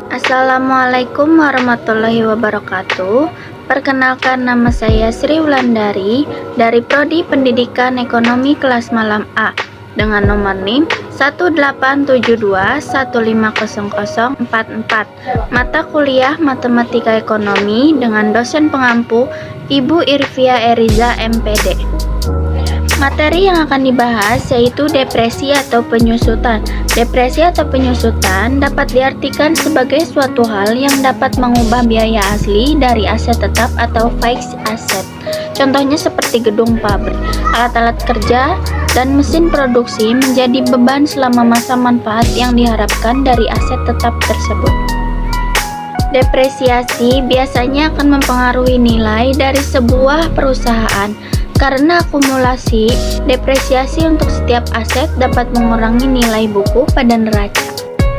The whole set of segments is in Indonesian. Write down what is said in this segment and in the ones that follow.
Assalamualaikum warahmatullahi wabarakatuh. Perkenalkan, nama saya Sri Wulandari dari Prodi Pendidikan Ekonomi kelas malam A dengan nomor NIM 18721500044. Mata kuliah Matematika Ekonomi dengan dosen pengampu Ibu Irvia Eriza MPD. Materi yang akan dibahas yaitu depresi atau penyusutan. Depresi atau penyusutan dapat diartikan sebagai suatu hal yang dapat mengubah biaya asli dari aset tetap atau fixed asset. Contohnya seperti gedung pabrik, alat-alat kerja, dan mesin produksi menjadi beban selama masa manfaat yang diharapkan dari aset tetap tersebut. Depresiasi biasanya akan mempengaruhi nilai dari sebuah perusahaan. Karena akumulasi, depresiasi untuk setiap aset dapat mengurangi nilai buku pada neraca.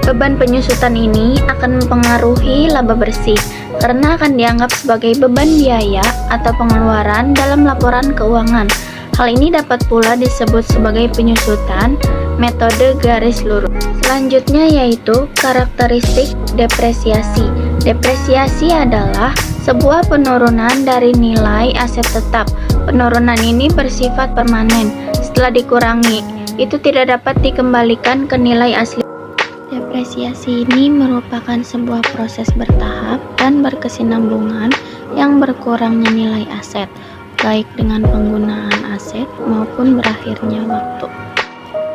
Beban penyusutan ini akan mempengaruhi laba bersih, karena akan dianggap sebagai beban biaya atau pengeluaran dalam laporan keuangan. Hal ini dapat pula disebut sebagai penyusutan metode garis lurus. Selanjutnya yaitu karakteristik depresiasi. Depresiasi adalah sebuah penurunan dari nilai aset tetap. Penurunan ini bersifat permanen. Setelah dikurangi, itu tidak dapat dikembalikan ke nilai asli. Depresiasi ini merupakan sebuah proses bertahap dan berkesinambungan yang berkurangnya nilai aset, baik dengan penggunaan aset maupun berakhirnya waktu.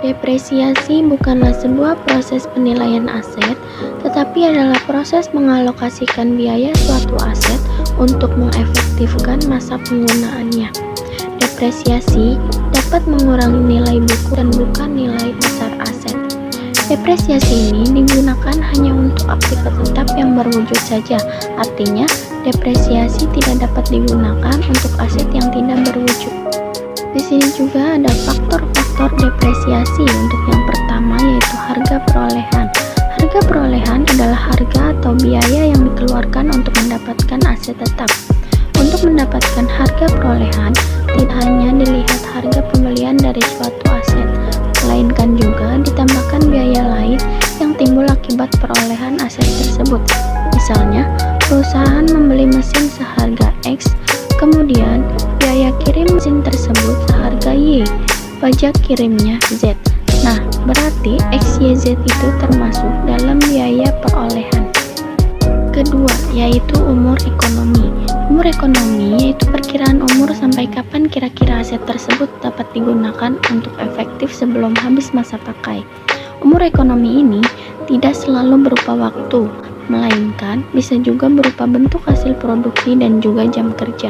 Depresiasi bukanlah sebuah proses penilaian aset, tetapi adalah proses mengalokasikan biaya suatu aset untuk mengefektifkan masa penggunaannya. Depresiasi dapat mengurangi nilai buku dan bukan nilai besar aset. Depresiasi ini digunakan hanya untuk aktiva tetap yang berwujud saja, artinya depresiasi tidak dapat digunakan untuk aset yang tidak berwujud. Di sini juga ada faktor-faktor depresiasi. Untuk yang pertama yaitu harga perolehan. Harga perolehan adalah harga atau biaya yang dikeluarkan untuk mendapatkan aset tetap. Untuk mendapatkan harga perolehan, tidak hanya dilihat harga pembelian dari suatu aset, melainkan juga ditambahkan biaya lain yang timbul akibat perolehan aset tersebut. Misalnya, perusahaan membeli mesin seharga X, kemudian biaya kirim mesin tersebut seharga Y, pajak kirimnya Z. Nah, berarti XYZ itu termasuk dalam biaya perolehan. Kedua, yaitu umur ekonomi. Umur ekonomi yaitu perkiraan umur sampai kapan kira-kira aset tersebut dapat digunakan untuk efektif sebelum habis masa pakai. Umur ekonomi ini tidak selalu berupa waktu, melainkan bisa juga berupa bentuk hasil produksi dan juga jam kerja.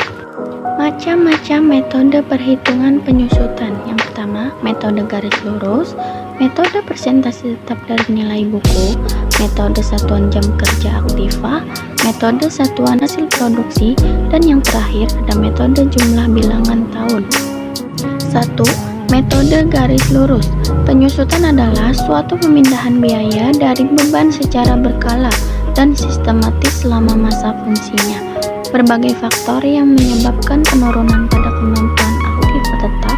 Macam-macam metode perhitungan penyusutan. Yang pertama, metode garis lurus, metode persentase tetap dari nilai buku, metode satuan jam kerja aktiva, metode satuan hasil produksi, dan yang terakhir ada metode jumlah bilangan tahun. 1. Metode garis lurus. Penyusutan adalah suatu pemindahan biaya dari beban secara berkala dan sistematis selama masa fungsinya. Berbagai faktor yang menyebabkan penurunan pada kemampuan aktiva tetap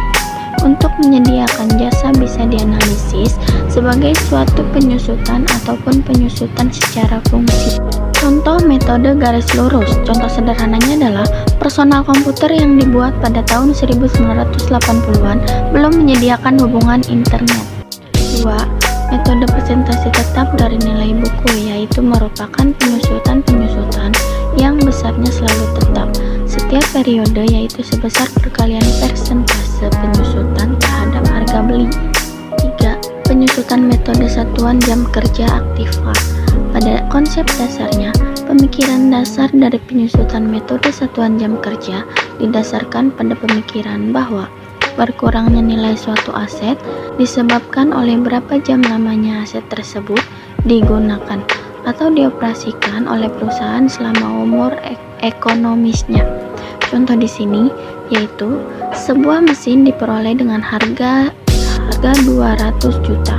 untuk menyediakan jasa bisa dianalisis sebagai suatu penyusutan ataupun penyusutan secara fungsi. Contoh metode garis lurus. Contoh sederhananya adalah personal komputer yang dibuat pada tahun 1980-an belum menyediakan hubungan internet. 2. Metode persentase tetap dari nilai buku, yaitu merupakan penyusutan-penyusutan yang besarnya selalu tetap setiap periode, yaitu sebesar perkalian persentase penyusutan terhadap harga beli. 3. Penyusutan metode satuan jam kerja aktiva. Pada konsep dasarnya, pemikiran dasar dari penyusutan metode satuan jam kerja didasarkan pada pemikiran bahwa berkurangnya nilai suatu aset disebabkan oleh berapa jam lamanya aset tersebut digunakan atau dioperasikan oleh perusahaan selama umur ekonomisnya. Contoh di sini yaitu sebuah mesin diperoleh dengan harga 200 juta.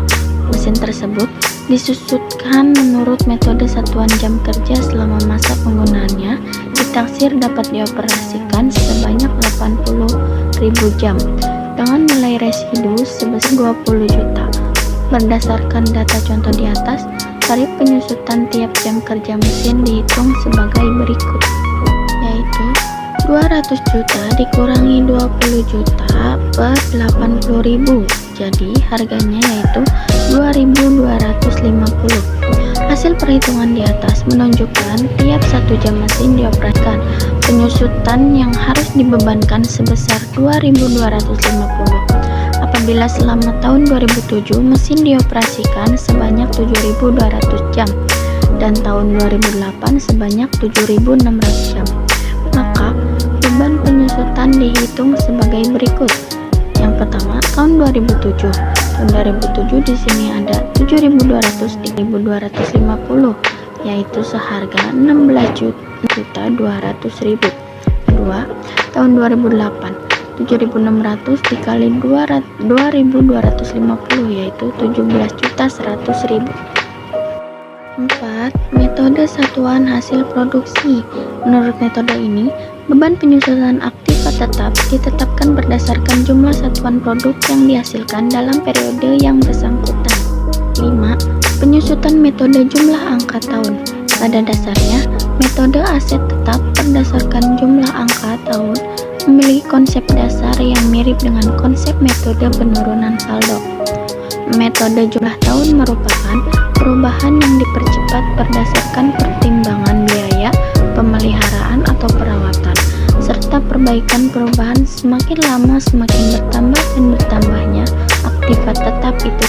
Mesin tersebut disusutkan menurut metode satuan jam kerja selama masa penggunaannya ditaksir dapat dioperasikan sebanyak 80.000 jam dengan nilai residu sebesar 20 juta. Berdasarkan data contoh di atas, tarif penyusutan tiap jam kerja mesin dihitung sebagai berikut, yaitu 200 juta dikurangi 20 juta per 80.000, jadi harganya yaitu 2.250. Hasil perhitungan di atas menunjukkan tiap 1 jam mesin dioperasikan, penyusutan yang harus dibebankan sebesar 2.250. Apabila selama tahun 2007 mesin dioperasikan sebanyak 7.200 jam dan tahun 2008 sebanyak 7.600 jam, maka beban penyusutan dihitung sebagai berikut. Yang pertama, tahun 2007. Tahun 2007 di sini ada 7.200 3.250, yaitu seharga 16.200.000. Kedua, tahun 2008, 7.600 dikali 2.250, yaitu 17.100.000. 4. Metode satuan hasil produksi. Menurut metode ini, beban penyusutan aktif atau tetap ditetapkan berdasarkan jumlah satuan produk yang dihasilkan dalam periode yang bersangkutan. 5. Penyusutan metode jumlah angka tahun. Pada dasarnya, metode aset tetap berdasarkan jumlah angka tahun memiliki konsep dasar yang mirip dengan konsep metode penurunan saldo. Metode jumlah tahun merupakan perubahan yang dipercepat berdasarkan pertimbangan biaya pemeliharaan atau perawatan, serta perbaikan perubahan semakin lama semakin bertambah dan bertambahnya aktifat tetap itu.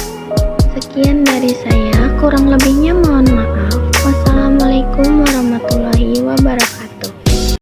Sekian dari saya, kurang lebihnya mohon maaf. Wassalamualaikum warahmatullahi wabarakatuh.